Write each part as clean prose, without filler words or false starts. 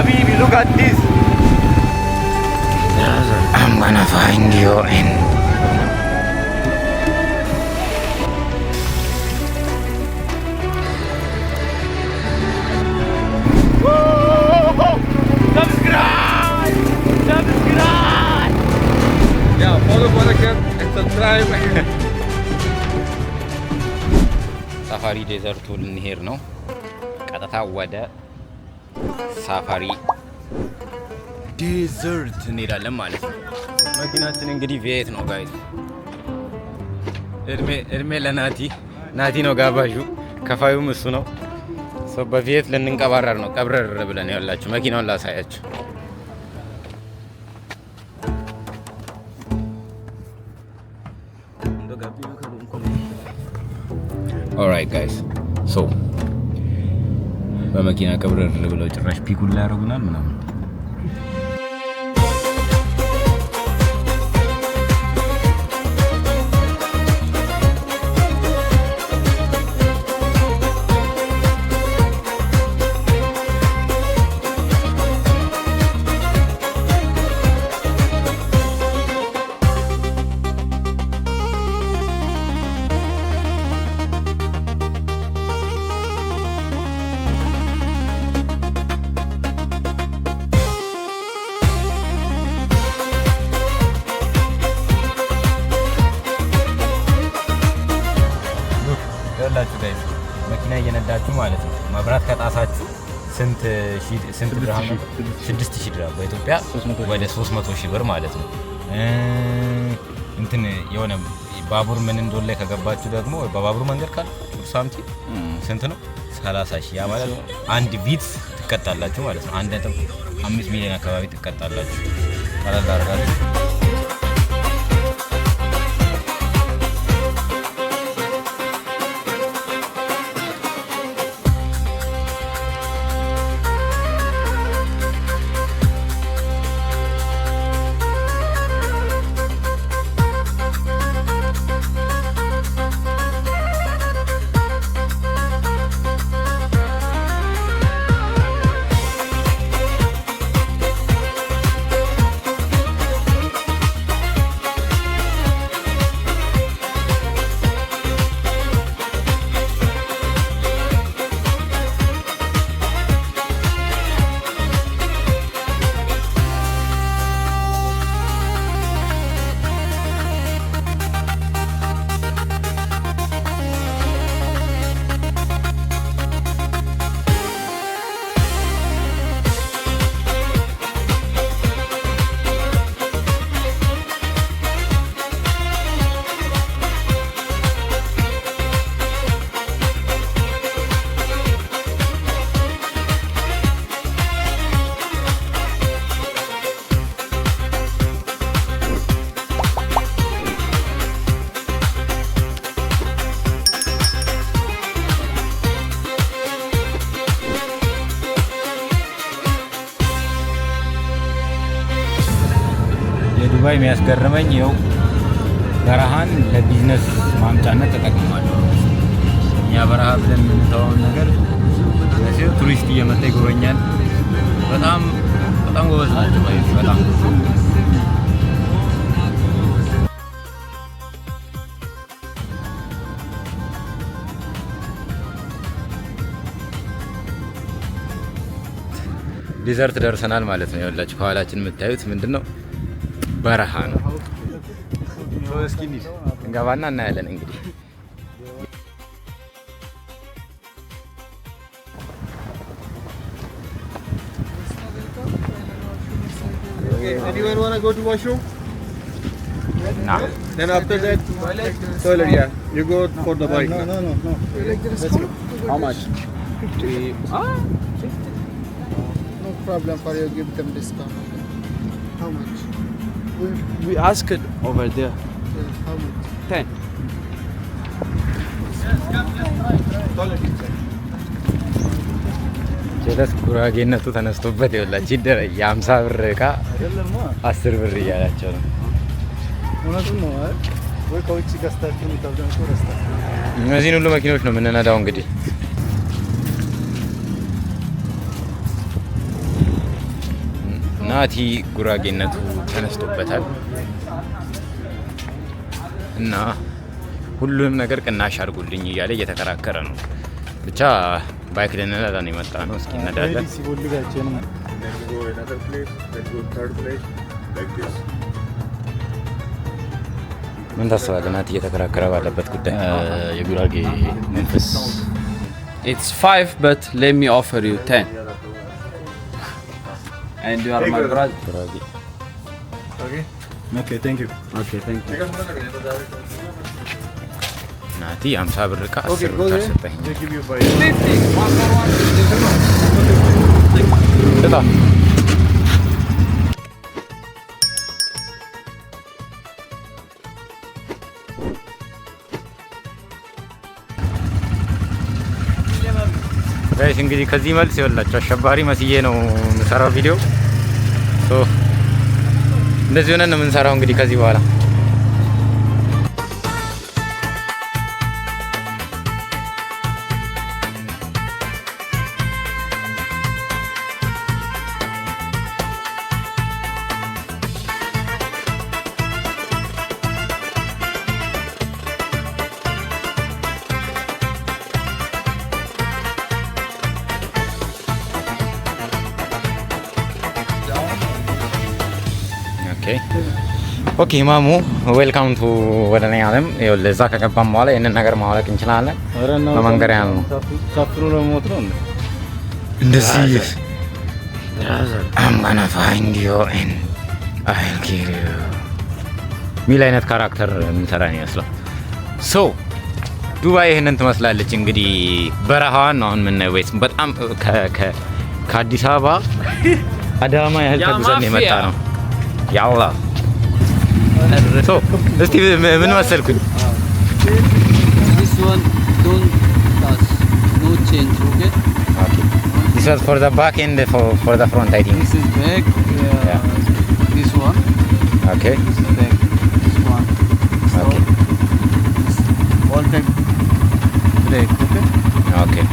baby, look at this. I'm gonna find you in. Subscribe. Yeah, follow and subscribe. ሳፋሪ ዴዘርቱ ልንሄድ ነው። ቀጥታ ወደ ሳፋሪ ዴዘርት እንሄዳለን ማለት ነው። መኪናችን እንግዲህ ቪኤት ነው ጋይስ። እድሜ ለናቲ ነው ጋባዡ፣ ከፋዩም እሱ ነው። በቪኤት ልንንቀባረር ነው ቀብረር ብለን ያላችሁ። መኪናውን ላሳያችሁ። ኦልራይት ጋይስ ሶ በመኪና ቀብረር ብለው ጭራሽ ፒኩል ላይ ያደርጉናል ምናምን። መኪና እየነዳችሁ ማለት ነው። መብራት ከጣሳችሁ ስንት ድርሃም ነው? 6000 ድርሃም በኢትዮጵያ ወደ 300 ሺህ ብር ማለት ነው። እንትን የሆነ ባቡር ምን እንደሆነ ከገባችሁ ደግሞ በባቡር መንገድ ካል ሳንቲ ስንት ነው? 30 ሺህ። ያ ማለት አንድ ቪትስ ትቀጣላችሁ ማለት ነው። 1.5 ሚሊዮን አካባቢ ትቀጣላችሁ። ቀላል አድርጋችሁ ዱባይ የሚያስገርመኝ ይኸው በረሃን ለቢዝነስ ማምጫነት ተጠቅመዋል። እኛ በረሃ ብለን የምንተዋውን ነገር ቱሪስት እየመጣ ይጎበኛል። በጣም ጎበዝ ናቸው። በጣም ዲዘርት ደርሰናል ማለት ነው። ይኸውላችሁ ከኋላችን የምታዩት ምንድነው? በረሃ ነው። እስኪ እንገባና እናያለን እንግዲህ። Anyone want to go to washroom? Nah. Then after that, toilet, yeah. You go for the bike. No. How much? 50. 50. No problem for you, give them discount. How much? We asked it over there. Yeah, how much? 10. ጀለስ ጉራጌነቱ ተነስቶበት ይኸውላችሁ ይደረ የ50 ብር እቃ 10 ብር እያላቸው ነው። እውነቱን ነው አይደል? ወይ ከውጭ ገዝታችሁ የምታውቁት ነው ረስታችሁ። እነዚህን ሁሉ መኪኖች ነው የምንነዳው እንግዲህ። ናቲ ጉራጌነቱ ተነስቶበታል እና ሁሉንም ነገር ቅናሽ አድርጉልኝ እያለ እየተከራከረ ነው። ብቻ ባይክ ልንነዳ ነው የመጣ ነው። እስኪ እነዳለን። ምን ታስባለህ ናቲ እየተከራከረ ባለበት ጉዳይ? የጉራጌ መንፈስ It's 5, but let me offer you 10. And you are my brother. ጉራጌ Okay, thank you. Okay, thank you. ናቲ 50 ብር ዕቃ 10 ብር ሰጠኝ። They give you by 50. 1 for 1. ስጣ ጋይስ እንግዲህ ከዚህ መልስ ይወላችሁ አሸባሪ መስዬ ነው የምሰራው ቪዲዮ። እንደዚህ ሆነን ነው የምንሰራው እንግዲህ ከዚህ በኋላ። ኦኬ ማሙ ዌልካም ቱ ወደ እኔ ዓለም። ይኸውልህ እዛ ከገባን በኋላ ይህንን ነገር ማውለቅ እንችላለን። በመንገድ ያህል ነው ካፍሩ ለሞት ነው እንደዚህ I'm gonna find you and I'll kill you ሚል አይነት ካራክተር የሚሰራ ነው ይመስለው። ሶ ዱባይ ይህንን ትመስላለች እንግዲህ። በረሃዋን ነው አሁን የምናየው። ወይስ በጣም ከአዲስ አበባ አዳማ ያህል ተጉዘን የመጣ ነው። ያላ ሶ እስቲ ምን መሰልኩኝ? This one don't touch. No change, okay? Okay. This was for the back and for the front, I think. This is back. Yeah. This one. Okay. This is back. This one. So, Okay. this all time brake, okay? Okay.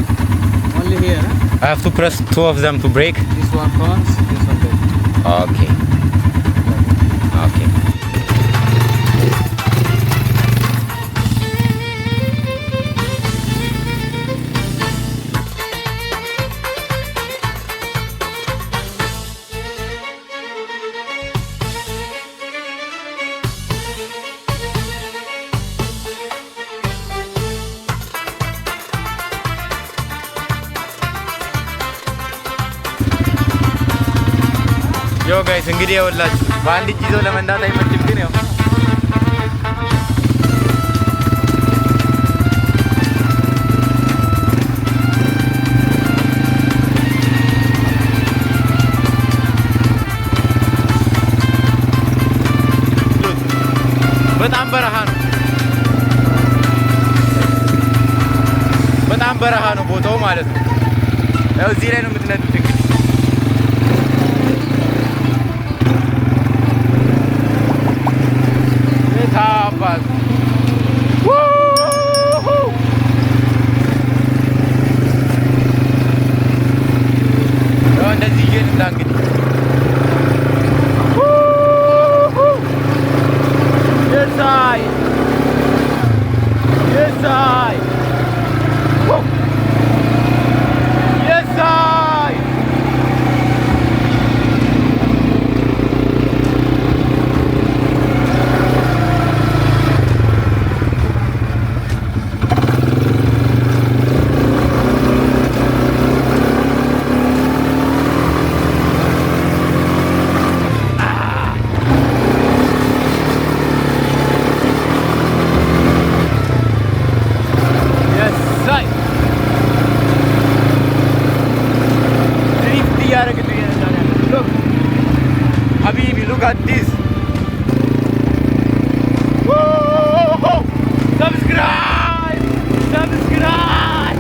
Only here, huh? I have to press two of them to brake. This one front, this one back. Okay. Okay. ዮ ጋይስ እንግዲህ ይኸውላችሁ በአንድ እጅ ይዞ ለመንዳት አይመችም፣ ግን ያው በጣም በረሃ ነው። በጣም በረሃ ነው ቦታው ማለት ነው። ያው እዚህ ላይ ነው የምትነዱት እንግዲህ ታባል ያው እንደዚህ እየነዳ እንግዲህ የሳይ የሳይ የሳይ Look at this. Woo! Subscribe! Subscribe!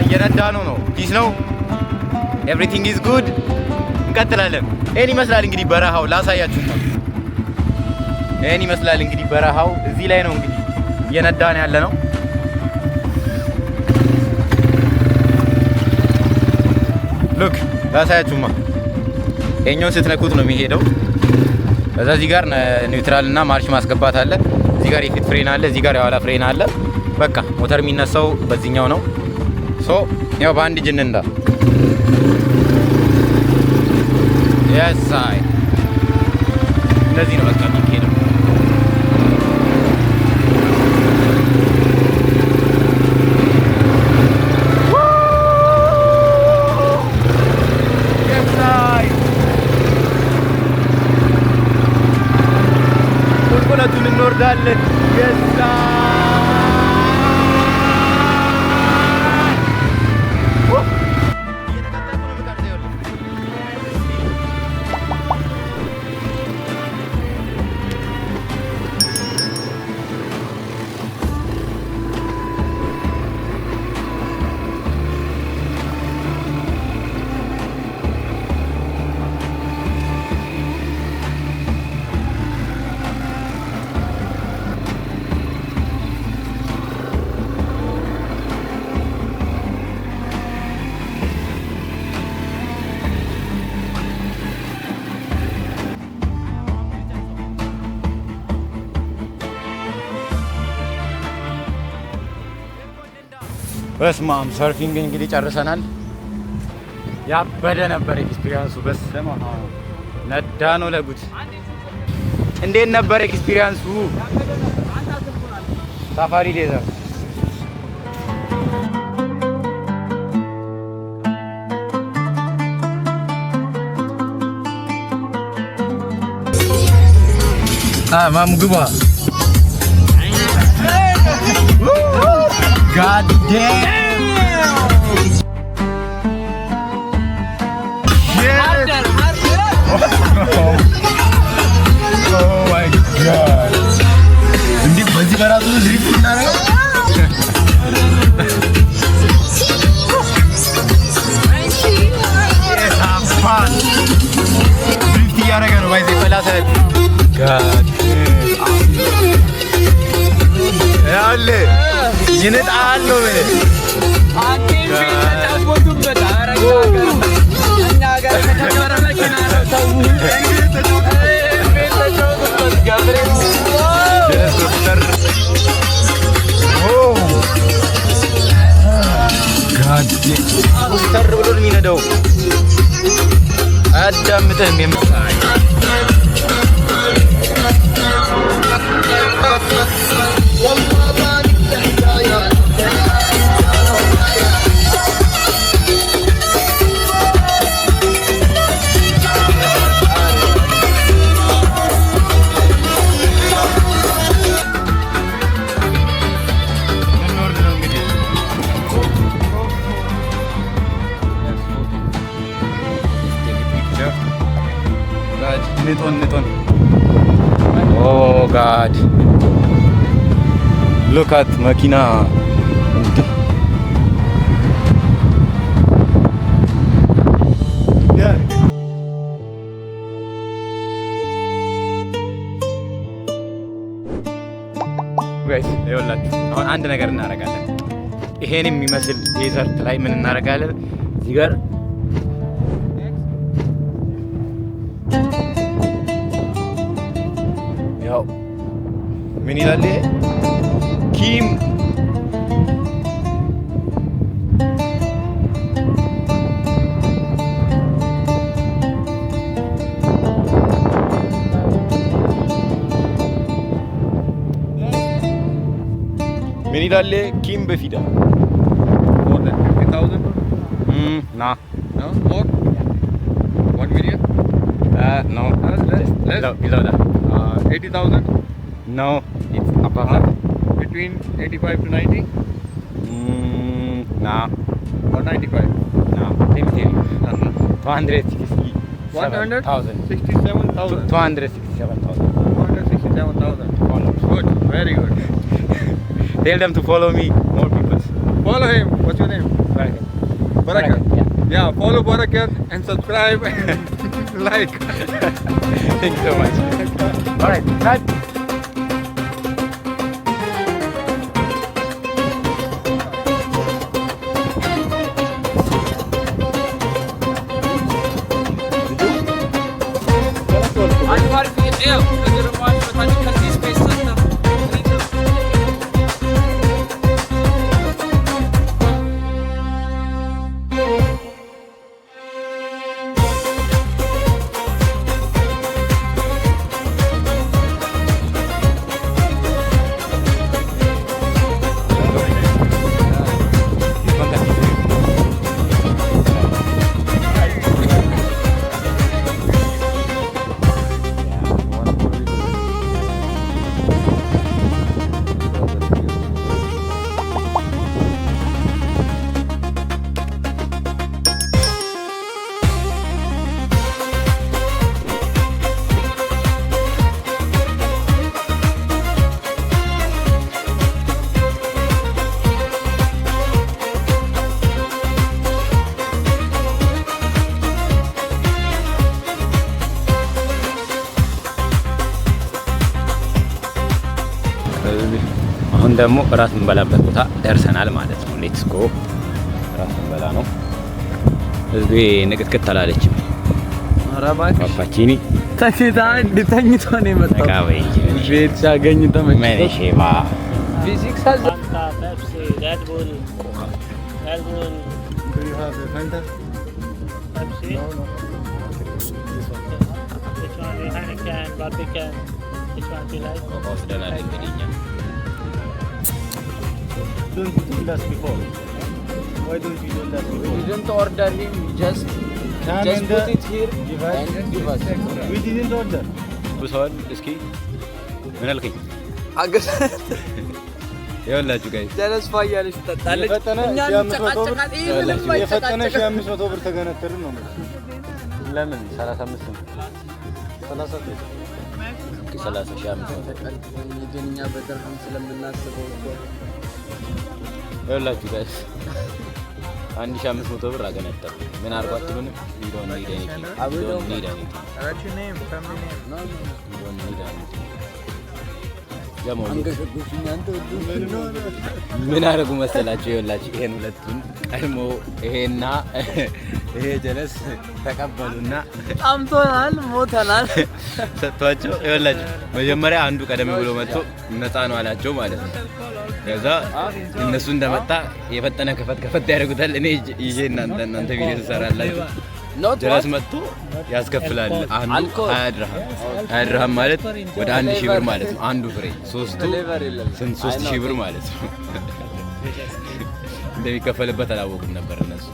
እየነዳ ነው። ፒስ ነው። ኤቭሪቲንግ ኢዝ ጉድ። እንቀጥላለን። ይሄን ይመስላል እንግዲህ በረሃው ላሳያችሁ። ይሄን ይመስላል እንግዲህ በረሃው። እዚህ ላይ ነው እንግዲህ እየነዳን ያለ ነው። ሉክ ላሳያችሁማ። ይሄኛውን ስትነኩት ነው የሚሄደው። ከዛ እዚህ ጋር ኒውትራል እና ማርሽ ማስገባት አለ። እዚህ ጋር የፊት ፍሬን አለ። እዚህ ጋር የኋላ ፍሬን አለ። በቃ ሞተር የሚነሳው በዚህኛው ነው። ሶ ያው በአንድ እጅ እንንዳ። የሳይ እንደዚህ ነው በቃ የሚሄደው። ቁልቁለቱን እንወርዳለን። በስማም ሰርፊንግ እንግዲህ ጨርሰናል። ያበደ ነበር ኤክስፒሪየንሱ። በስመ አብ ነዳ ነው ለጉድ። እንዴት ነበር ኤክስፒሪየንሱ? ሳፋሪ ዴዘርት ማሙ ግባ። God damn! Oh my god! እንዴ በዚህ በራሱ ድሪፍት እናደርጋለን። ድሪፍት እያደረገ ነው። ባይዜ ፈላሰት ጋድ ያለ ይነጣል ነው ስተር ብሎ የሚነዳው አያዳምጥህም። ንጦን ኦ ጋድ ሉካት መኪና ጋይስ ይኸውላችሁ አሁን አንድ ነገር እናደርጋለን። ይሄን የሚመስል ዴዘርት ላይ ምን እናደርጋለን? እዚህ ጋር ያው ምን ይላል ኪም ምን ይላል ኪም በፊዳ More than 50,000? ና No? More? 1 million? no Less? below that 80,000? no it's above that Between 85 to 90? no Or 95? no let me tell you 267,000 167,000. 267,000 267,000. Good, very good. Tell them to follow me, more people. Follow him. What's your name? Barakat. Yeah, follow Barakat and subscribe and like. Thank you so much. Alright, right. አሁን ደግሞ እራት እንበላበት ቦታ ደርሰናል ማለት ነው። ሌትስ ጎ እራት እንበላ ነው። እዚህ ንቅጥቅጥ አላለችም። አራባክ ፓፓቺኒ ተኝቶ ነው የመጣው። ተቃበይ ቤት ሲያገኝ ተመችቶ መነሼባ ፊዚክስ አለ Pepsi, Red Bull. Red Bull. Do you have a Fanta? Pepsi. Which one? The Heineken, Barbican. Which one do you like? ወስደናል እንግዲህ እኛ Don't you told us before? Why don't you told us before? We didn't order him, just and put it here give us. and give us. We didn't order. ብሷል። እስኪ ምን አልከኝ? አገር ይኸውላችሁ ጋይስ ተነስፋ እያለች ትጠጣለች። የፈጠነ እኛን 500 ብር ጨቃጨቃት። ይሄ ምንም የፈጠነ አይጨቃጨቅም። 500 ብር ተገነተርን ነው ማለት ለምን 35 ነው? 30 ብር 30,500 ግን እኛ በድርሃም ስለምናስበው እኮ ይኸውላችሁ ጋይስ 1500 ብር አገነጠሩ። ምን አርጓችሁ? ምንም you don't need anything. You don't need anything. What's your name? Family name? ነው ነው You don't need anything. ጀሞሉ አንገሸጉሽኝ አንተ ሁሉ ምን አደረጉ መሰላችሁ? ይኸውላችሁ ይሄን ሁለቱን ቀድሞ ይሄና ይሄ ጀለስ ተቀበሉና ጣምቶናል፣ ሞተናል። ሰጥቷቸው ይኸውላችሁ መጀመሪያ አንዱ ቀደም ብሎ መጥቶ ነፃ ነው አላቸው ማለት ነው። ከዛ እነሱ እንደመጣ የፈጠነ ከፈት ያደርጉታል። እኔ ይዤ እናንተ ቪዲዮ ትሰራላችሁ። ጀለስ መጥቶ ያስከፍላል። አንዱ 20 ድርሃም ማለት ወደ 1000 ብር ማለት ነው። አንዱ ፍሬ ሶስቱ ስንት 3000 ብር ማለት ነው። እንደሚከፈልበት አላወቁም ነበር እነሱ።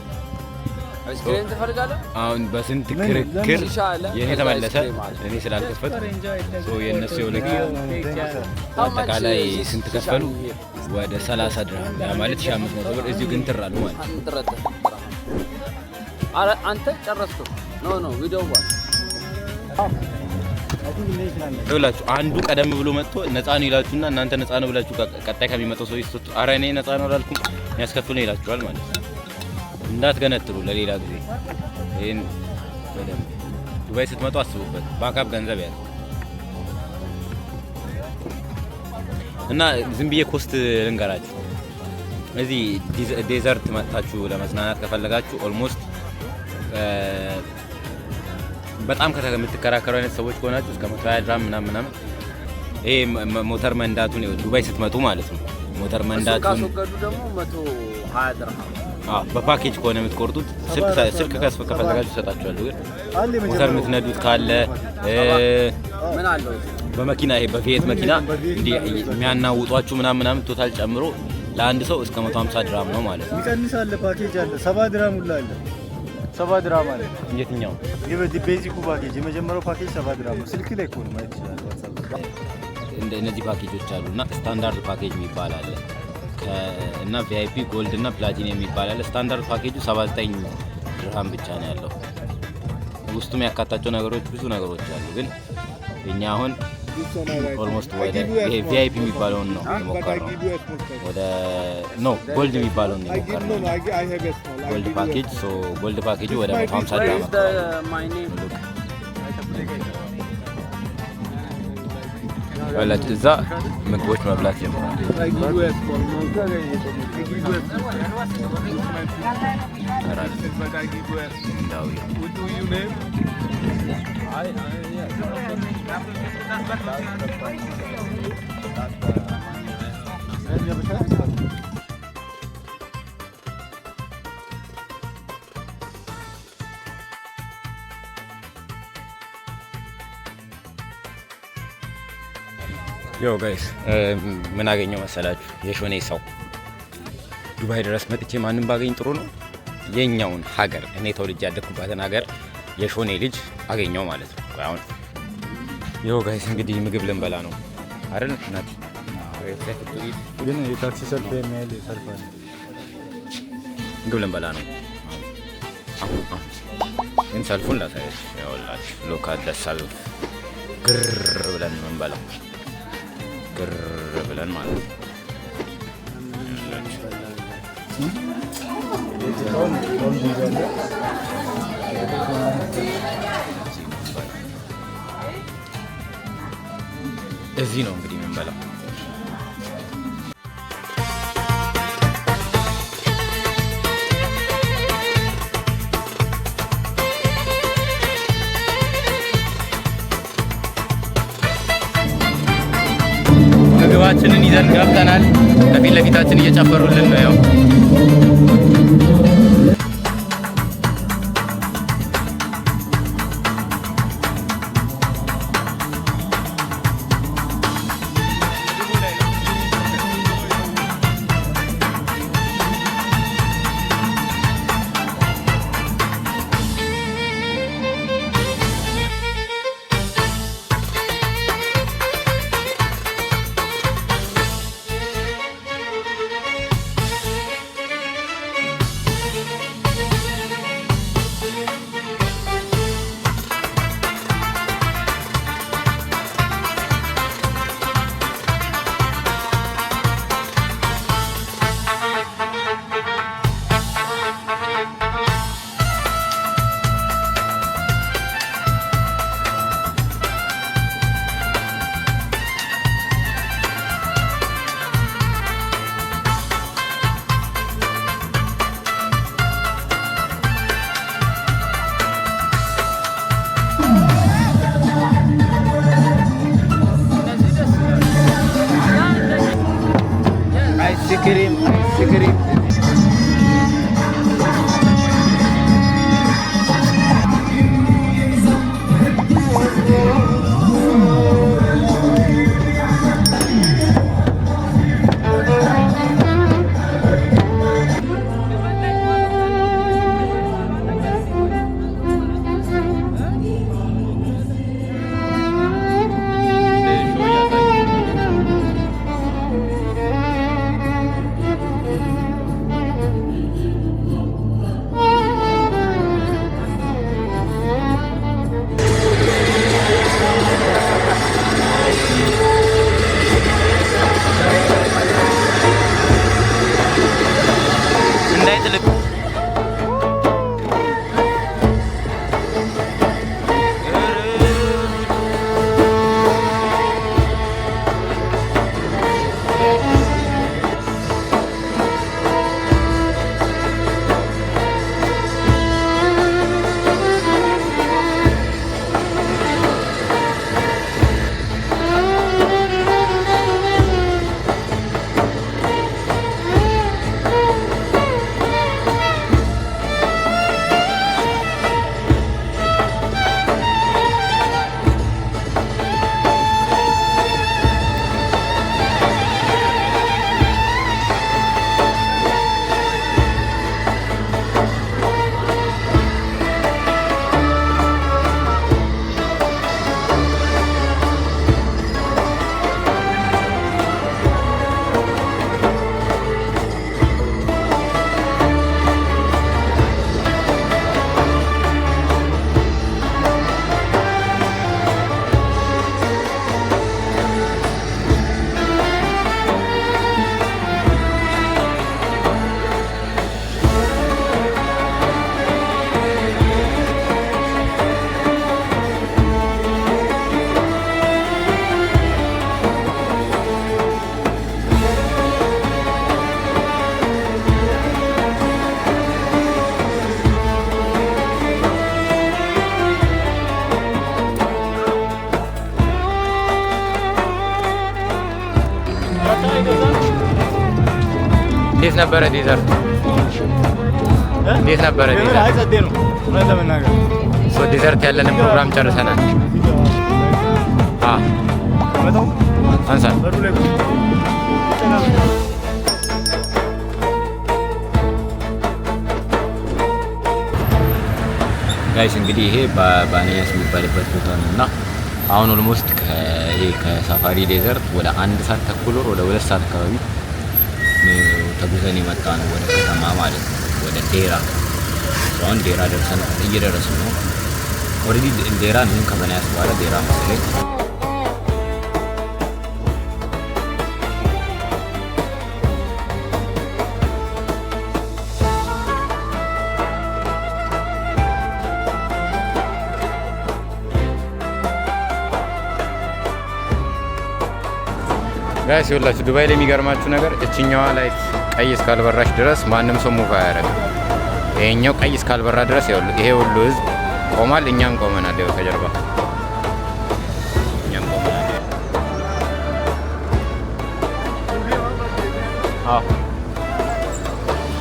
አይስክሬም ትፈልጋለህ? አሁን በስንት ክርክር የኔ ተመለሰ። እኔ ስላልከፈት የእነሱ የሁለት አጠቃላይ ስንት ከፈሉ? ወደ 30 ድርሃም ያ ማለት 1500 ብር። እዚሁ ግን ትራሉ ማለት ነው። አንተ ጨረስኩ። ኖ ቪዲዮ ዋን ይኸውላችሁ አንዱ ቀደም ብሎ መጥቶ ነፃ ነው ይላችሁና እናንተ ነፃ ነው ብላችሁ ቀጣይ ከሚመጣው ሰው ይስጡ። ኧረ እኔ ነፃ ነው አላልኩም ያስከፍሉኝ ይላችኋል ማለት ነው። እንዳትገነጥሩ ለሌላ ጊዜ። ይሄን በደንብ ዱባይ ስትመጡ አስቡበት። ባካፕ ገንዘብ ያለ እና ዝም ብዬ ኮስት ልንገራችሁ። እዚህ ዴዘርት መጣችሁ ለመዝናናት ከፈለጋችሁ ኦልሞስት በጣም ከምትከራከሩ አይነት ሰዎች ከሆናችሁ እስከ 120 ድራም ምናምን ይሄ ሞተር መንዳቱን ዱባይ ስትመጡ ማለት ነው። ሞተር መንዳቱን ካስወገዱ ደግሞ 120 ድርሃም። በፓኬጅ ከሆነ የምትቆርጡት ስልክ ከፈለጋችሁ ሰጣችኋለሁ። ግን ሞተር የምትነዱት ካለ ምን አለው በመኪና ይሄ በፊየት መኪና እንዲህ የሚያናውጧችሁ ምናምን ቶታል ጨምሮ ለአንድ ሰው እስከ 150 ድራም ነው ማለት ነው። ይቀንሳል። ፓኬጅ አለ 70 ድራም ሁላ አለ። 70 ድራም አለ። የትኛው ቤዚኩ ፓኬጅ የመጀመሪያው ፓኬጅ 70 ድራም ነው። ስልክ ላይ እኮ ነው ማለት ይችላል። እነዚህ ፓኬጆች አሉና ስታንዳርድ ፓኬጅ የሚባል አለ እና ቪአይፒ ጎልድ እና ፕላቲኒየም የሚባል አለ። ስታንዳርድ ፓኬጁ 79 ድርሃም ብቻ ነው ያለው። ውስጡም ያካታቸው ነገሮች ብዙ ነገሮች አሉ። ግን እኛ አሁን This one I like. ኦልሞስት I ወደ give you a ይሄ small. ቪአይፒ የሚባለውን ነው But I የሞከርነው። give you a small size. ወደ ኖ ጎልድ የሚባለውን ነው I give የሞከርነው። no, I have a small. I ጎልድ give you a ፓኬጅ ሶ ጎልድ ፓኬጁ ወደ 150 Where ድራም is the my name? ወላችሁ እዛ ምግቦች መብላት ጀምሯል። small. I give you a small. I give you a small. እራት But I give you a small. እንዳው What do you name? ዮ ጋይስ ምን አገኘው መሰላችሁ? የሾኔ ሰው ዱባይ ድረስ መጥቼ ማንም ባገኝ ጥሩ ነው። የኛውን ሀገር እኔ ተወልጄ ያደኩባትን ሀገር የሾኔ ልጅ አገኘው ማለት ነው። አሁን ዮ ጋይስ እንግዲህ ምግብ ልንበላ ነው አይደል ናቲ? ግን የታክሲ ሰልፍ የሚያህል ሰልፍ አለ። ምግብ ልንበላ ነው። ግን ሰልፉን ላሳያችሁ። ያውላችሁ ሎክ አት ዘ ሰልፍ ግር ብለን የምንበላው ግር ብለን ማለት ነው። እዚህ ነው እንግዲህ የምንበላው። ምግባችንን ይዘን ገብተናል። ከፊት ለፊታችን እየጨፈሩልን ነው። ያው አይስክሪም እንዳይጥልቅ እንዴት ነበረ ዴዘርት? እንዴት ነበረ ዴዘርት? አይ ጸዴ ነው እውነት ለመናገር። ሶ ዴዘርት ያለንን ፕሮግራም ጨርሰናል። መጣው አንሳን በሩ ላይ ጋይስ እንግዲህ ይሄ ባኒያስ የሚባልበት ቦታ ነው እና አሁን ኦልሞስት ከሳፋሪ ዴዘርት ወደ 1 ሰዓት ተኩል ወደ 2 ሰዓት አካባቢ ተጉዘን የመጣ ነው ወደ ከተማ ማለት ነው፣ ወደ ዴራ። አሁን ዴራ ደርሰን እየደረስን ነው። ኦልሬዲ ዴራ ነው ከባኒያስ በኋላ ዴራ መሰለኝ። ጋይስ ይኸውላችሁ ዱባይ ላይ የሚገርማችሁ ነገር እችኛዋ ላይት ቀይ እስካልበራሽ ድረስ ማንም ሰው ሙቭ አያደርግም። ይሄኛው ቀይ እስካልበራ ድረስ ይሄ ሁሉ ህዝብ ቆማል፣ እኛም ቆመናል። ይኸው ከጀርባ እኛም ቆመናል።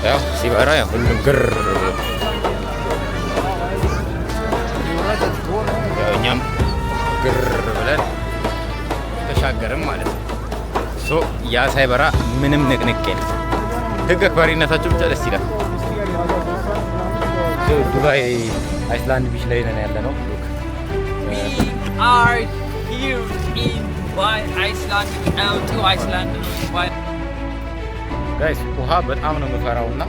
ያው ሲበራ ያው ሁሉም ግር፣ ያው እኛም ግር ብለን ተሻገርም ማለት ነው። ያ ሳይበራ ምንም ንቅንቅ የለም። ህግ አክባሪነታቸው ብቻ ደስ ይላል። ዱባይ አይስላንድ ቢች ላይ ነን ያለ ነው። We are here in Dubai, Iceland, L2 Iceland. ጋይስ ውሃ በጣም ነው የምፈራውና